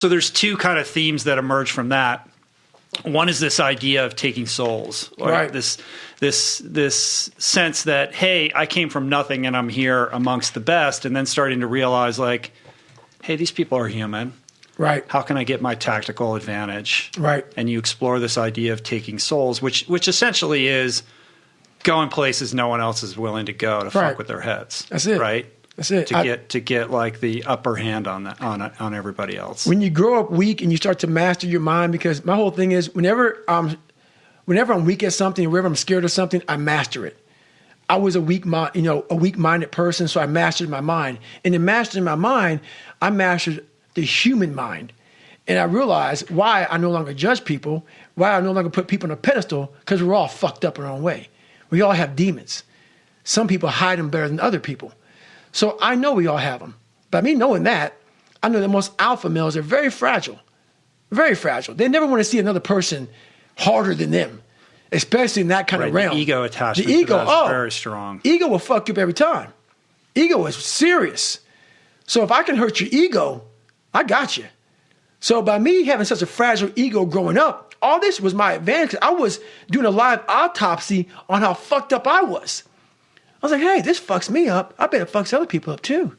So there's two kind of themes that emerge from that. One is this idea of taking souls, right? This sense that, hey, I came from nothing and I'm here amongst the best, and then starting to realize, like, hey, these people are human. Right. How can I get my tactical advantage? Right. And you explore this idea of taking souls, which essentially is going places no one else is willing to go to fuck with their heads. That's it. Right. That's it. To get like the upper hand on everybody else. When you grow up weak and you start to master your mind, because my whole thing is whenever I'm weak at something, whenever I'm scared of something, I master it. I was a weak-minded person, so I mastered my mind. And in mastering my mind, I mastered the human mind. And I realized why I no longer judge people, why I no longer put people on a pedestal, because we're all fucked up in our own way. We all have demons. Some people hide them better than other people. So I know we all have them. By me knowing that, I know that most alpha males are very fragile. Very fragile. They never want to see another person harder than them, especially in that kind of realm. The ego attachment to that is very strong. Ego will fuck you up every time. Ego is serious. So if I can hurt your ego, I got you. So by me having such a fragile ego growing up, all this was my advantage. I was doing a live autopsy on how fucked up I was. I was like, hey, this fucks me up. I bet it fucks other people up too.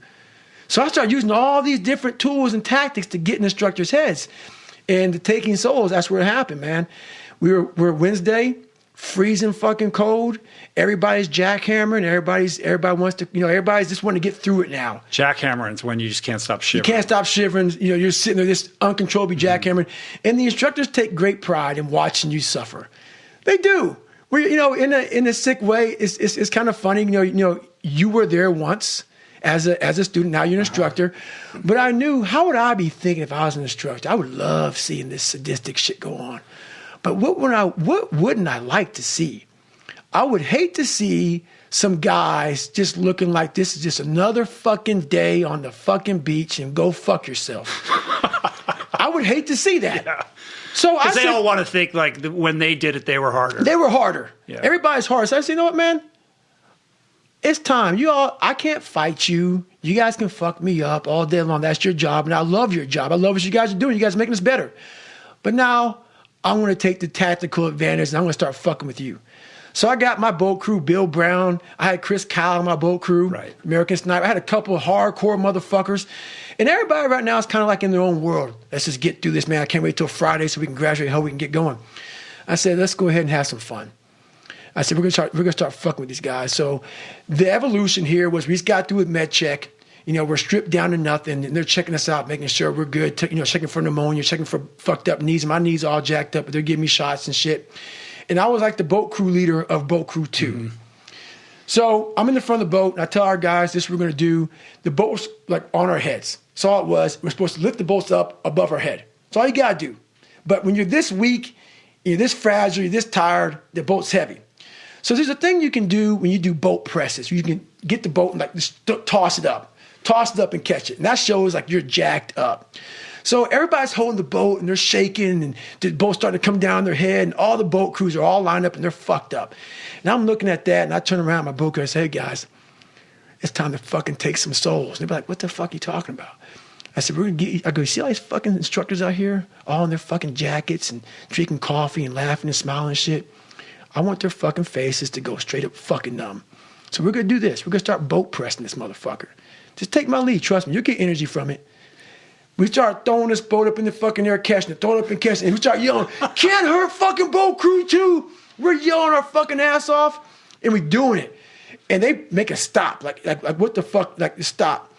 So I started using all these different tools and tactics to get in instructors' heads. And the taking souls, that's where it happened, man. We're Wednesday, freezing fucking cold. Everybody's jackhammering. Everybody wants to, everybody's just wanting to get through it now. Jackhammering is when you just can't stop shivering. You can't stop shivering. You're sitting there, this uncontrollably jackhammering. And the instructors take great pride in watching you suffer. They do. We, in a sick way, it's kind of funny. You were there once as a student. Now you're an instructor. But I knew, how would I be thinking if I was an instructor? I would love seeing this sadistic shit go on. But what wouldn't I like to see? I would hate to see some guys just looking like this is just another fucking day on the fucking beach and go fuck yourself. I would hate to see that. Yeah. So because they all want to think like when they did it, they were harder. They were harder. Yeah. Everybody's hard. So I said, you know what, man? It's time. I can't fight you. You guys can fuck me up all day long. That's your job. And I love your job. I love what you guys are doing. You guys are making us better. But now I want to take the tactical advantage and I'm going to start fucking with you. So I got my boat crew, Bill Brown. I had Chris Kyle on my boat crew, right. American Sniper. I had a couple of hardcore motherfuckers. And everybody right now is kind of like in their own world. Let's just get through this, man. I can't wait till Friday so we can graduate, how we can get going. I said, let's go ahead and have some fun. I said, we're gonna start fucking with these guys. So the evolution here was we just got through with med check. We're stripped down to nothing, and they're checking us out, making sure we're good. Checking for pneumonia, checking for fucked up knees. My knees are all jacked up, but they're giving me shots and shit. And I was like the boat crew leader of boat crew 2. Mm-hmm. So I'm in the front of the boat, and I tell our guys, this is what we're gonna do. The boat was like on our heads. That's all it was. We're supposed to lift the boats up above our head. That's all you gotta do. But when you're this weak, you're this fragile, you're this tired, the boat's heavy. So there's a thing you can do when you do boat presses. You can get the boat and like just toss it up and catch it. And that shows like you're jacked up. So everybody's holding the boat and they're shaking and the boat's starting to come down their head and all the boat crews are all lined up and they're fucked up. And I'm looking at that and I turn around my boat crew and I say, hey guys, it's time to fucking take some souls. And they're like, what the fuck are you talking about? I said, we're gonna get, I go, you see all these fucking instructors out here, all in their fucking jackets and drinking coffee and laughing and smiling and shit? I want their fucking faces to go straight up fucking numb. So we're gonna do this. We're gonna start boat pressing this motherfucker. Just take my lead, trust me, you'll get energy from it. We start throwing this boat up in the fucking air, catching it, throwing it up and catching it, and we start yelling, can't hurt fucking boat crew 2. We're yelling our fucking ass off, and we're doing it. And they make us stop, like what the fuck, like stop.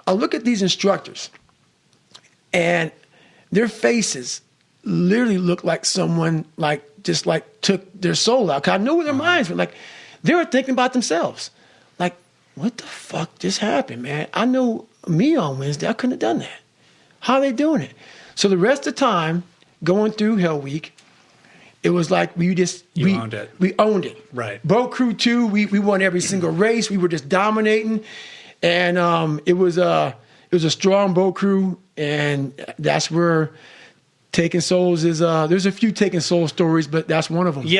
I look at these instructors, and their faces literally look like someone just took their soul out. Cause I know where their minds were. Like they were thinking about themselves. Like, what the fuck just happened, man? I know me on Wednesday, I couldn't have done that. How are they doing it? So the rest of the time, going through Hell Week, it was like we owned it. We owned it. Right. Boat Crew 2, we won every single race. We were just dominating. And it was a strong boat crew, and that's where Taking Souls is, there's a few Taking Souls stories, but that's one of them. Yeah.